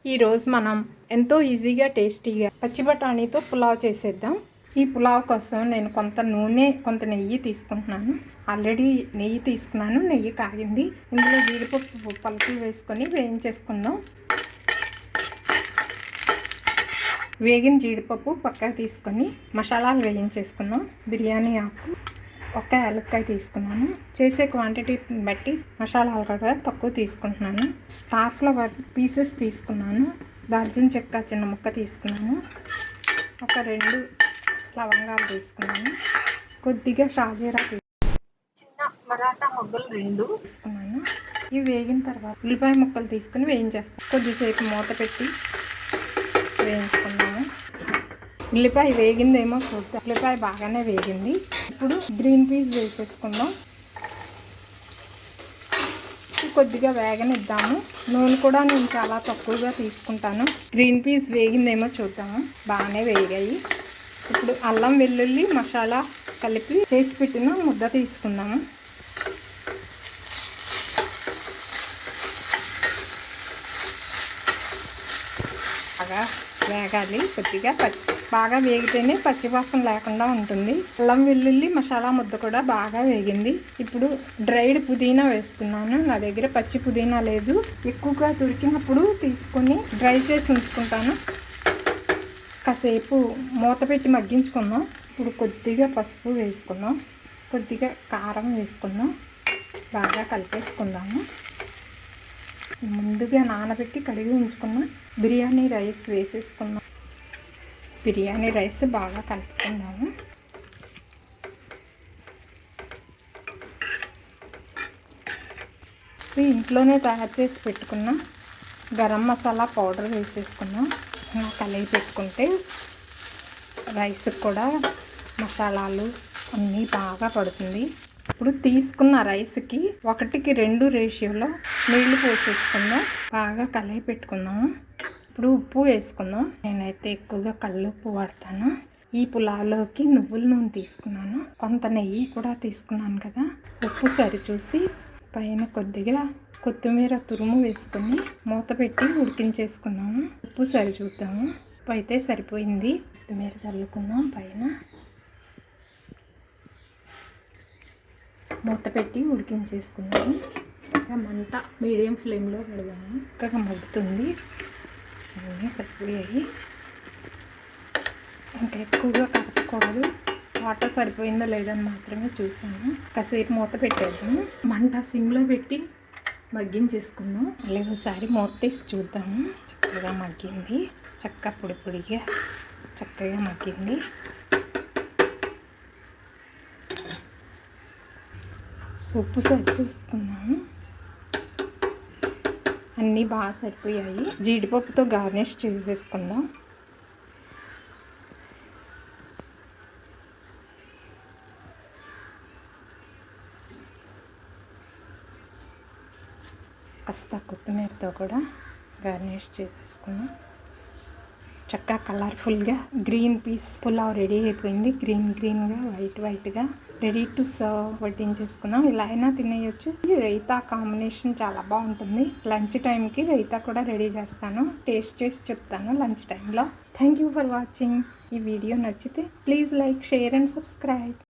ఈరోజు మనం ఎంతో ఈజీగా టేస్టీగా పచ్చి బఠానీతో పులావ్ చేసేద్దాం. ఈ పులావ్ కోసం నేను కొంత నూనె కొంత నెయ్యి తీసుకుంటున్నాను. ఆల్రెడీ నెయ్యి తీసుకున్నాను, నెయ్యి కాగింది. ఇందులో జీడిపప్పు పలుకులు వేసుకొని వేయించేసుకుందాం. వేగిన జీడిపప్పు పక్కకు తీసుకొని మసాలాలు వేయించేసుకుందాం. బిర్యానీ ఆకు, ఒక యాలక్కాయ తీసుకున్నాను. చేసే క్వాంటిటీని బట్టి మసాలాలు కూడా తక్కువ తీసుకుంటున్నాను. స్టార్ ఫ్లవర్ పీసెస్ తీసుకున్నాను. దాల్చిన చెక్క చిన్న ముక్క తీసుకున్నాను. ఒక 2 లవంగాలు తీసుకున్నాను. కొద్దిగా షాజీరా చిన్న మరాఠా మొగ్గలు 2 తీసుకున్నాను. ఇవి వేగిన తర్వాత ఉల్లిపాయ ముక్కలు తీసుకుని వేయించేస్తాను. కొద్దిసేపు మూత పెట్టి వేయించుకున్నాము. ఉల్లిపాయ వేగిందేమో చూద్దాం. ఉల్లిపాయ బాగానే వేగింది. ఇప్పుడు గ్రీన్ పీస్ వేసేసుకుందాం. కొద్దిగా వేగనిద్దాము. నూనె కూడా నేను చాలా తక్కువగా తీసుకుంటాను. గ్రీన్ పీస్ వేగిందేమో చూద్దాము. బాగానే వేగాయి. ఇప్పుడు అల్లం వెల్లుల్లి మసాలా కలిపి చేసి పెట్టిన ముద్ద తీసుకుందాము. బాగా వేగాలి. కొద్దిగా బాగా వేగితేనే పచ్చివాసన లేకుండా ఉంటుంది. అల్లం వెల్లుల్లి మసాలా ముద్ద కూడా బాగా వేగింది. ఇప్పుడు డ్రైడ్ పుదీనా వేస్తున్నాను. నా దగ్గర పచ్చి పుదీనా లేదు. ఎక్కువగా దొరికినప్పుడు తీసుకొని డ్రై చేసి ఉంచుకుంటాను. కాసేపు మూత పెట్టి మగ్గించుకుందాం. ఇప్పుడు కొద్దిగా పసుపు వేసుకుందాం. కొద్దిగా కారం వేసుకుందాం. బాగా కలిపేసుకుందాము. ముందుగా నానబెట్టి కడిగి ఉంచుకున్న బిర్యానీ రైస్ వేసేసుకున్నాం. బిర్యానీ రైస్ బాగా కలుపుకుందాము. ఇంట్లోనే తయారు చేసి పెట్టుకున్న గరం మసాలా పౌడర్ వేసేసుకున్నాం. కలిపి పెట్టుకుంటే రైస్కి కూడా మసాలాలు అన్నీ బాగా పడుతుంది. ఇప్పుడు తీసుకున్న రైస్కి 1:2 రేషియోలో నీళ్లు పోసేసుకుందాం. బాగా కలిపి పెట్టుకుందాము. ఇప్పుడు ఉప్పు వేసుకుందాం. నేనైతే ఎక్కువగా కళ్ళుప్పు వాడతాను. ఈ పులావ్లోకి నువ్వుల నూనె తీసుకున్నాను. కొంత నెయ్యి కూడా తీసుకున్నాను కదా. ఉప్పు సరిచూసి పైన కొద్దిగా కొత్తిమీర తురుము వేసుకొని మూత పెట్టి ఉడికించేసుకున్నాము. ఉప్పు సరి చూద్దాము. ఉప్పు అయితే సరిపోయింది. కొత్తిమీర చల్లుకుందాం పైన. మూత పెట్టి ఉడికించేసుకుందాము. మంట మీడియం ఫ్లేమ్లో పెడదాము. ఇంకా మగ్గుతుంది. అన్నీ సరిపోయాయి. ఇంకా ఎక్కువగా కలపకూడదు. వాటర్ సరిపోయిందో లేదని మాత్రమే చూసాను. కాసేపు మూత పెట్టేద్దాము. మంట సిమ్లో పెట్టి మగ్గించేసుకుందాం. మళ్ళీ ఒకసారి మూత తీసి చూద్దాము. చక్కగా మగ్గింది. పొడి పొడిగా చక్కగా మగ్గింది. ఉప్పు సరి చూసుకున్నాము. అన్నీ బాగా సరిపోయాయి. జీడిపప్పుతో గార్నిష్ చేసేసుకుందాం. కాస్త కొత్తిమీరతో కూడా గార్నిష్ చేసేసుకున్నాం. చక్కగా కలర్ఫుల్గా గ్రీన్ పీస్ పులావ్ రెడీ అయిపోయింది. గ్రీన్గా వైట్గా రెడీ టు సర్వ్ వడ్డించేసుకున్నాం. ఇలా అయినా తినేయచ్చు. రైతా కాంబినేషన్ చాలా బాగుంటుంది. లంచ్ టైంకి రైతా కూడా రెడీ చేస్తాను. టేస్ట్ చేసి చెప్తాను లంచ్ టైంలో. Thank you for watching. ఈ వీడియో నచ్చితే please like, share and subscribe.